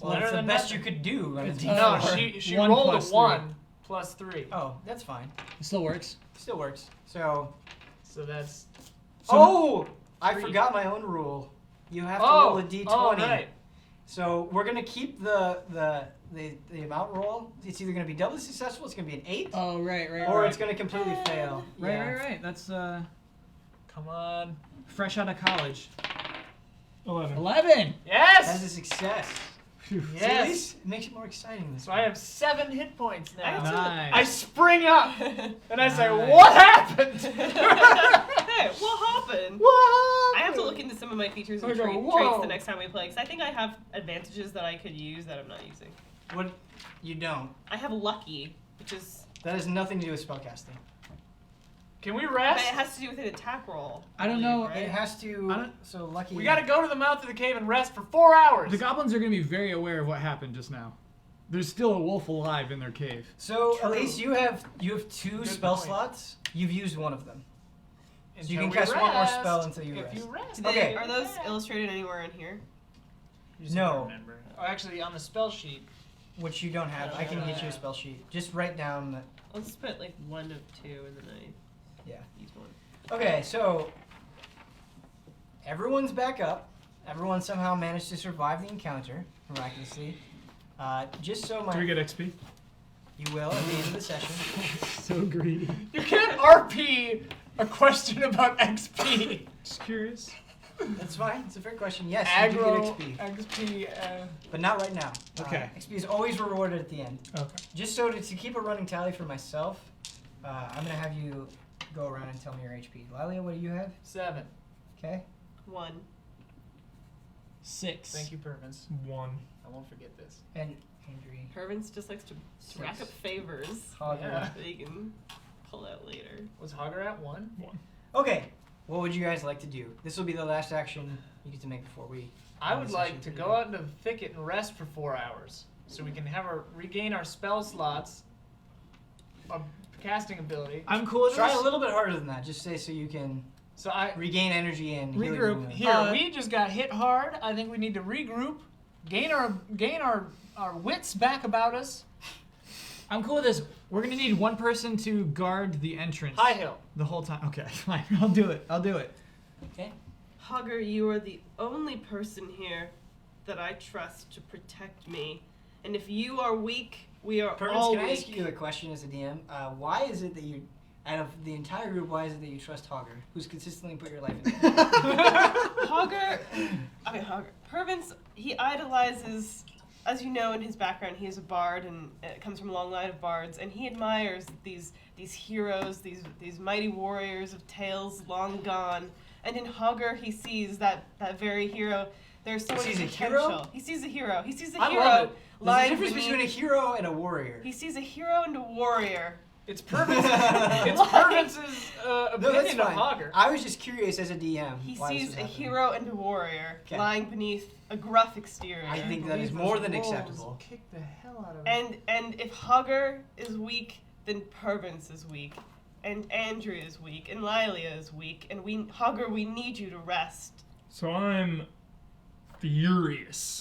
Well, that's the best you could do on a D4. No, she One rolled a plus 1 plus 3. Oh, that's fine. It still works. Still works. So that's... I forgot my own rule. You have to roll a D20. Oh, right. So we're gonna keep the amount roll. It's either gonna be doubly successful, it's gonna be an 8. Oh, right. Or it's gonna completely fail. Right. That's Come on. fresh out of college. 11. 11. Yes! That's a success. Yes. See, at least it makes it more exciting this So I have 7 hit points now. Nice. I spring up and I say, "What happened?" Hey, what happened? What? I have to look into some of my features and I go, traits whoa. the next time we play, because I think I have advantages that I could use that I'm not using. What? You don't. I have lucky, which is... That has nothing to do with spellcasting. Can we But rest? it has to do with an attack roll. I don't know. Right? It has to. So lucky. We gotta go to the mouth of the cave and rest for 4 hours. The goblins are going to be very aware of what happened just now. There's still a wolf alive in their cave. So True. at least you have 2 Good spell point. slots. You've used one of them. So you Until can we cast one more rest. spell until you If rest. you rest. Do they, Okay. Are those illustrated anywhere in here? You just No. have to remember. Oh, actually, on the spell sheet. Which you don't have. I can get you a spell sheet. Just write down the. Let's put like 1 of 2 and then I Yeah. use 1. Okay, so everyone's back up. Everyone somehow managed to survive the encounter miraculously. Just so Do we get XP? you will at the end of the session. So greedy. You can't RP a question about XP. Just curious. That's fine. It's a fair question. Yes, Aggro, you do get XP, XP. but not right now. Okay. XP is always rewarded at the end. Okay. Just so to keep a running tally for myself, I'm gonna have you go around and tell me your HP. Lilia, what do you have? 7. Okay. 1. 6. Thank you, Pervins. 1. I won't forget this. And Andrew. Pervins just likes to rack up favors Hogger. Yeah. that he can pull out later. Was Hogger at 1? Okay. What would you guys like to do? This will be the last action you get to make before we. I end would the like session to for go today. out into the thicket and rest for 4 hours, so we can regain our spell slots, our casting ability. I'm cool with Try this. a little bit harder than that, just say so you can So I regain energy and heal your regroup. wounds. Here, we just got hit hard. I think we need to regroup, gain our wits back about us. I'm cool with this. We're going to need one person to guard the entrance. High hill. The whole time. Okay, fine. I'll do it. Okay. Hogger, you are the only person here that I trust to protect me. And if you are weak, we are Perkins, all can I weak. ask you a question as a DM? Why is it that you, out of the entire group, why is it that you trust Hogger, who's consistently put your life in danger? Pervins, he idolizes, as you know in his background, he is a bard and comes from a long line of bards, and he admires these heroes, these mighty warriors of tales long gone. And in Hogger, he sees that very hero. There's so much Sees a potential. hero? He sees a hero. He sees a I hero love it. There's a lying difference beneath. between a hero and a warrior. He sees a hero and a warrior. It's Pervins. It's Pervins' No, that's opinion of fine. Hogger. I was just curious as a DM. He why this sees was a happening. hero and a warrior 'Kay. lying beneath a gruff exterior. I think that is Believe more those than wolves acceptable. Kick the hell out of it. And if Hogger is weak, then Pervins is weak, and Andrea is weak, and Lilia is weak, and Hogger, we need you to rest. So I'm furious.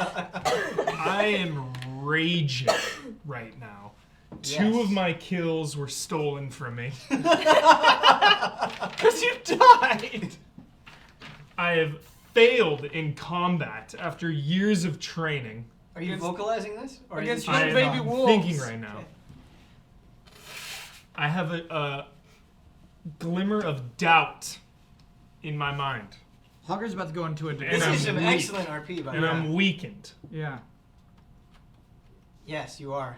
I am raging right now. Two Yes. of my kills were stolen from me. Because you died! I have failed in combat after years of training. Are you vocalizing this? Or Against is young it I baby am wolves. thinking right now. Okay. I have a glimmer of doubt in my mind. Hogger's about to go into a And This I'm is some weak. excellent RP, by the And way. I'm weakened. Yeah. Yes, you are.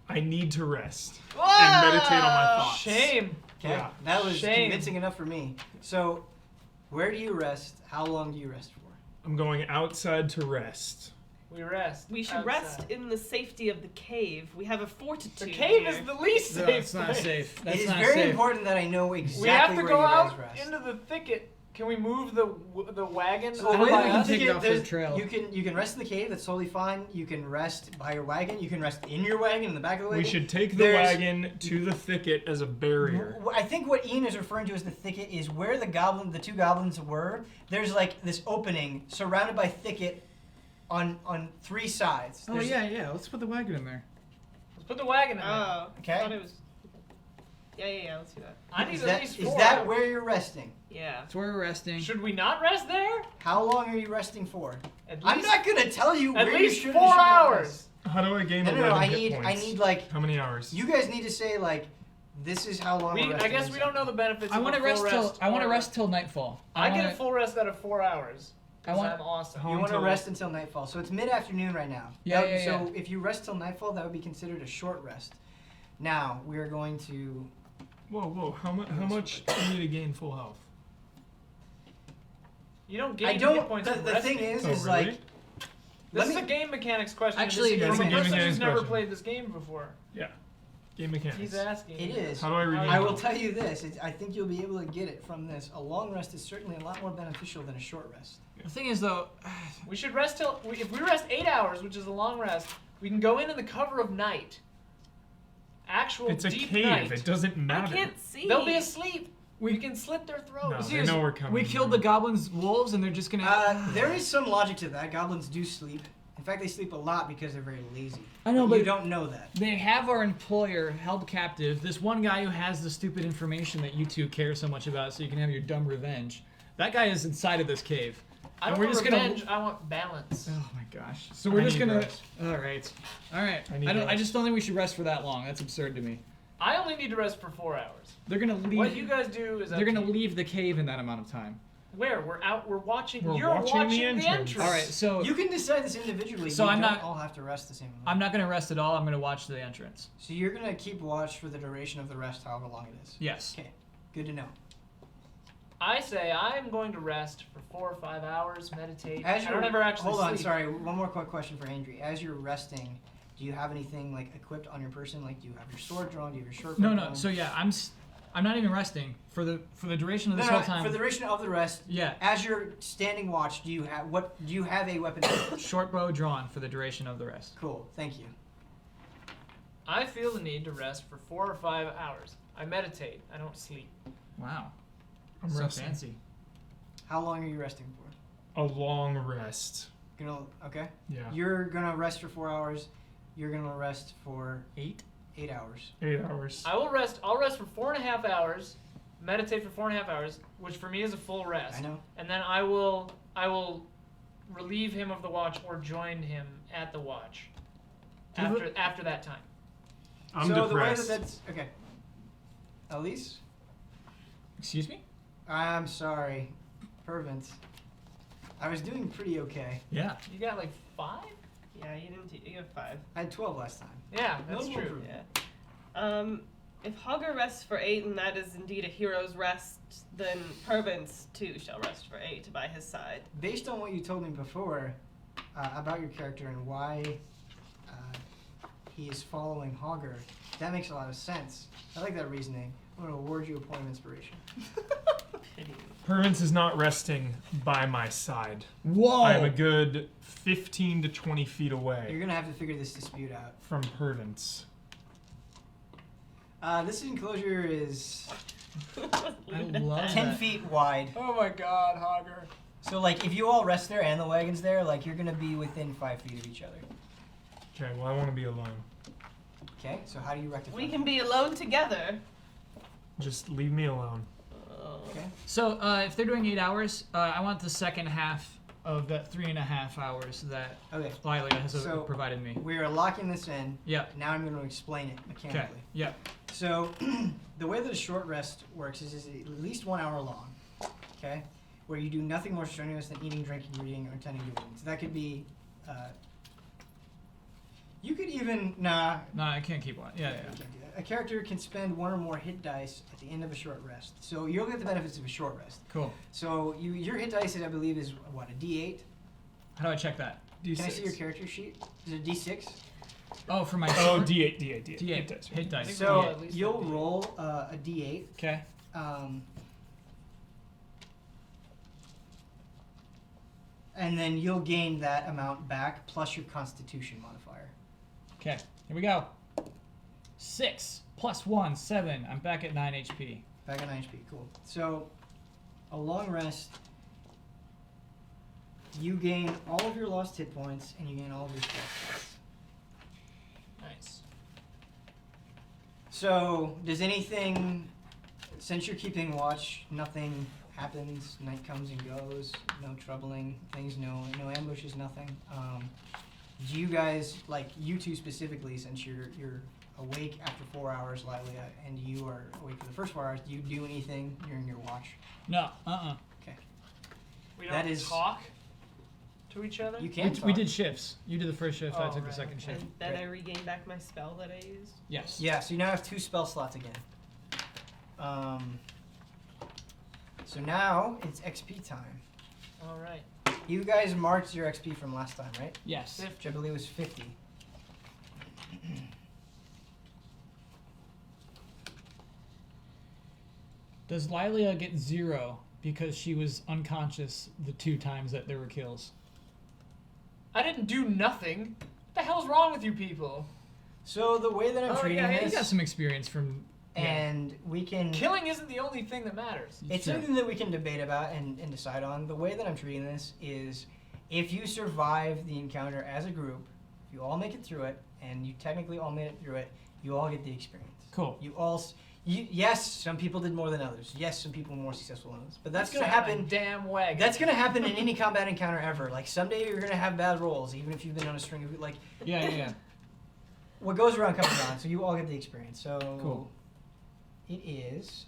I need to rest and meditate on my thoughts. Shame. Okay, Yeah. that was Shame. convincing enough for me. So, where do you rest? How long do you rest for? I'm going outside to rest. We rest. We should outside. rest in the safety of the cave. We have a fortitude. The cave here. is the least No, safe. it's not place. safe. It That's is not very safe. important that I know exactly We have to where go you guys out rest. into the thicket. Can we move the wagon So over the way by that can us? take it off the there's- trail. You can rest in the cave. That's totally fine. You can rest by your wagon. You can rest in your wagon in the back of the wagon. We should take the There's- wagon to the thicket as a barrier. I think what Ian is referring to as the thicket is where the two goblins were. There's like this opening surrounded by thicket on 3 sides. Oh There's- yeah. Let's put the wagon in there. Let's put the wagon in there. Oh, Okay. I thought it was. Yeah. Let's do that. I need Is at that, least is 4 that hours. where you're resting? Yeah. That's where we're resting. Should we not rest there? How long are you resting for? At I'm least- not gonna tell you At where least you should 4 and should not hours. rest. How do I gain No, 11 I hit need points? like How many hours? you guys need to say like this is how long we're I resting. guess we don't know the benefits. I want to rest till. I want to or- rest till nightfall. I get wanna- a full rest out of 4 hours. I 'Cause want- I'm awesome. How You want to until- rest until nightfall. So it's mid-afternoon right now. Yeah, That- yeah, So yeah. if you rest till nightfall, that would be considered a short rest. Now we are going to. Whoa! How much do you need to gain full health? You don't gain I hit don't. points The, from the resting. thing is Oh, like. really? This Let is me- a game mechanics question. Actually, this it is is from a a game person mechanics who's never question. played this game before. Yeah. Game mechanics. He's asking. It is. How do I regain I will health? tell you this. I think you'll be able to get it from this. A long rest is certainly a lot more beneficial than a short rest. The thing is though, We should rest till if we rest 8 hours, which is a long rest. We can go in the cover of night. Actual It's a deep cave. night. It doesn't I matter. can't see. They'll be asleep. We can slit their No, throats. they know we're coming. we killed the goblins' wolves, and they're just gonna. There is some logic to that. Goblins do sleep. In fact, they sleep a lot because they're very lazy. I know, you but- don't know that. They have our employer held captive. This one guy who has the stupid information that you two care so much about, so you can have your dumb revenge. That guy is inside of this cave. I And don't we're want just gonna- revenge. I want balance. Oh my gosh. So we're I just need gonna. rest. All right. I need I rest. just don't think we should rest for that long. That's absurd to me. I only need to rest for 4 hours. They're gonna leave. What you guys do is up they're gonna to you. leave the cave in that amount of time. Where we're out. We're watching. We're You're watching the the entrance. entrance. All right. So You can decide this individually. So you I'm don't not- all have to rest the same amount. I'm not gonna rest at all. I'm gonna watch the entrance. So you're gonna keep watch for the duration of the rest, however long it is. Yes. Okay, good to know. I say I'm going to rest for 4 or 5 hours, meditate. As I you're- don't ever actually Hold on, sleep. sorry. One more quick question for Andrew. As you're resting, do you have anything like equipped on your person? Like, do you have your sword drawn? Do you have your short? No, bow no. drawn? So yeah, I'm not even resting for the duration of this no, whole time. for the duration of the rest. Yeah. As you're standing watch, do you have a weapon? Short bow drawn for the duration of the rest. Cool. Thank you. I feel the need to rest for 4 or 5 hours. I meditate. I don't sleep. Wow. I'm so resting. fancy. How long are you resting for? A long rest. Okay. Yeah. You're gonna rest for 4 hours. You're gonna rest for 8 hours. 8 hours. I will rest. I'll rest for 4.5 hours. Meditate for 4.5 hours, which for me is a full rest. I know. And then I will relieve him of the watch or join him at the watch. After that time. I'm so depressed. the way that's okay. Elise, Excuse me? I'm sorry, Pervins. I was doing pretty okay. Yeah. You got like 5? Yeah, you didn't. You have 5. I had 12 last time. Yeah, that's No true. improvement. Yeah. If Hogger rests for 8, and that is indeed a hero's rest, then Pervins too shall rest for 8 by his side. Based on what you told me before about your character and why he is following Hogger, that makes a lot of sense. I like that reasoning. I'm going to award you a point of inspiration. Pervins is not resting by my side. Whoa. I am a good 15 to 20 feet You're away going to have to figure this dispute out. from Pervins. This enclosure is I love 10 that. feet wide. Oh my god, Hogger. So, like, if you all rest there and the wagon's there, like, you're going to be within 5 feet of each other. Okay, well, I want to be alone. Okay, so how do you rectify We that? can be alone together. Just leave me alone. Okay. So if they're doing 8 hours, I want the second half of that 3.5 hours that Okay. Lila has So- provided me. We are locking this in. Yeah. Now I'm going to explain it Okay. mechanically. Yeah. So, the way that a short rest works is at least 1 hour long, okay? Where you do nothing more strenuous than eating, drinking, reading, or tending to wounds. That could be, you could even, nah. No, I can't keep one. Yeah, you yeah. can't do that. A character can spend 1 or more hit dice at the end of a short rest. So you'll get the benefits of a short rest. Cool. So your hit dice, I believe, is what, a D8? How do I check that? D6. Can I see your character sheet? Is it D6? Oh, for my Oh, sword? D8, D8, D8. D8. dice. Hit dice. So at least you'll a D8. roll a D8. Okay. And then you'll gain that amount back plus your Constitution modifier. Okay. Here we go. 6 plus 1, 7. I'm back at 9 HP. Back at 9 HP. Cool. So a long rest. You gain all of your lost hit points, and you gain all of your spell slots. Nice. So, does anything, since you're keeping watch, nothing happens, night comes and goes, no troubling things, no ambushes, nothing. Do you guys, like you two specifically, since you're awake after 4 hours, Lilia, and you are awake for the first 4 hours, do you do anything during your watch? No. Okay. We don't That is- talk to each other? You can We talk. did shifts. You did the first shift, I Oh, took the right, second okay. shift. And then Great. I regain back my spell that I used. Yes. Yeah, so you now have 2 spell slots again. So now it's XP time. All right. You guys marked your XP from last time, right? Yes. Which I believe was 50. Does Lilia get 0 because she was unconscious the 2 times that there were kills? I didn't do nothing. What the hell's wrong with you people? So the way that I'm Oh, treating yeah, You this, got some experience from. and we can, Killing isn't the only thing that matters. it's Sure. something that we can debate about and decide on. The way that I'm treating this is, if you survive the encounter as a group, if you all make it through it, and you technically all made it through it, you all get the experience. Cool. You all, yes, some people did more than others. Yes, some people were more successful than others. But that's gonna Set my happen. Damn wagon. That's gonna happen in any combat encounter ever. Like someday you're gonna have bad rolls, even if you've been on a string of like. Yeah. What goes around comes around, so you all get the experience. So Cool. It is.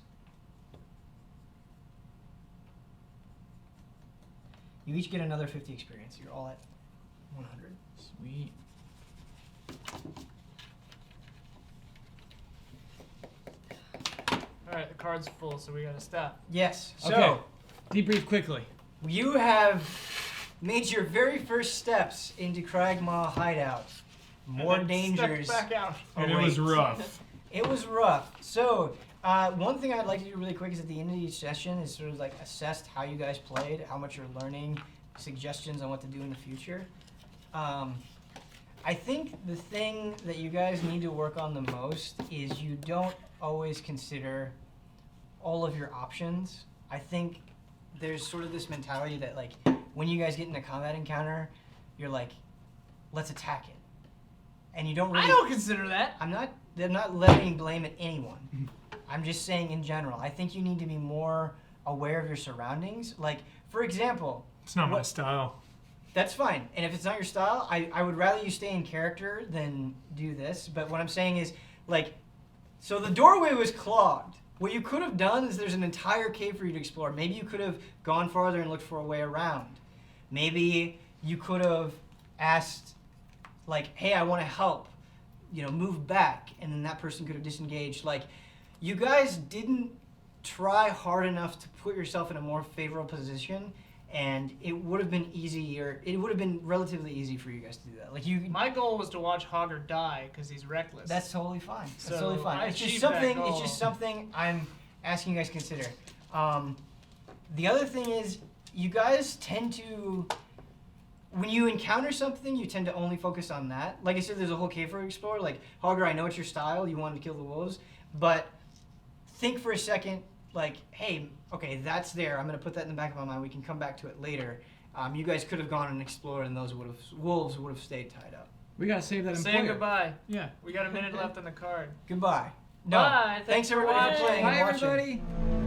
You each get another 50 experience. You're all at 100. Sweet. All right, the card's full, so we gotta stop. Yes. So Okay. Debrief quickly. you have made your very first steps into Cragmaw Hideout. More And then dangers. stepped back out. And it was await. rough. It was rough. So, one thing I'd like to do really quick is at the end of each session is sort of like assess how you guys played, how much you're learning, suggestions on what to do in the future. I think the thing that you guys need to work on the most is you don't always consider all of your options. I think there's sort of this mentality that like when you guys get in a combat encounter, you're like, let's attack it. And you don't really I don't consider that. I'm not letting blame at anyone. I'm just saying in general. I think you need to be more aware of your surroundings. Like, for example, It's not my What- style. that's fine. And if it's not your style, I would rather you stay in character than do this. But what I'm saying is, like, so the doorway was clogged. What you could have done is there's an entire cave for you to explore. Maybe you could have gone farther and looked for a way around. Maybe you could have asked, like, hey, I want to help, move back, and then that person could have disengaged. Like, you guys didn't try hard enough to put yourself in a more favorable position, and it would have been easier. It would have been relatively easy for you guys to do that. Like, My goal was to watch Hogger die because he's reckless. that's totally fine. That's So, totally fine. I It's just achieved that something. It's goal. just something I'm asking you guys to consider. The other thing is, you guys tend to, when you encounter something, you tend to only focus on that. Like I said, there's a whole cave for you to explore. Like, Hogger, I know it's your style. You wanted to kill the wolves, but think for a second. Like, hey, okay, that's there. I'm gonna put that in the back of my mind. We can come back to it later. You guys could have gone and explored, and those wolves would have stayed tied up. We gotta save that Saying employer. goodbye. Yeah. We got a minute left on the card. Goodbye. No. Bye. Thanks everybody for watching. playing Bye, and watching. everybody.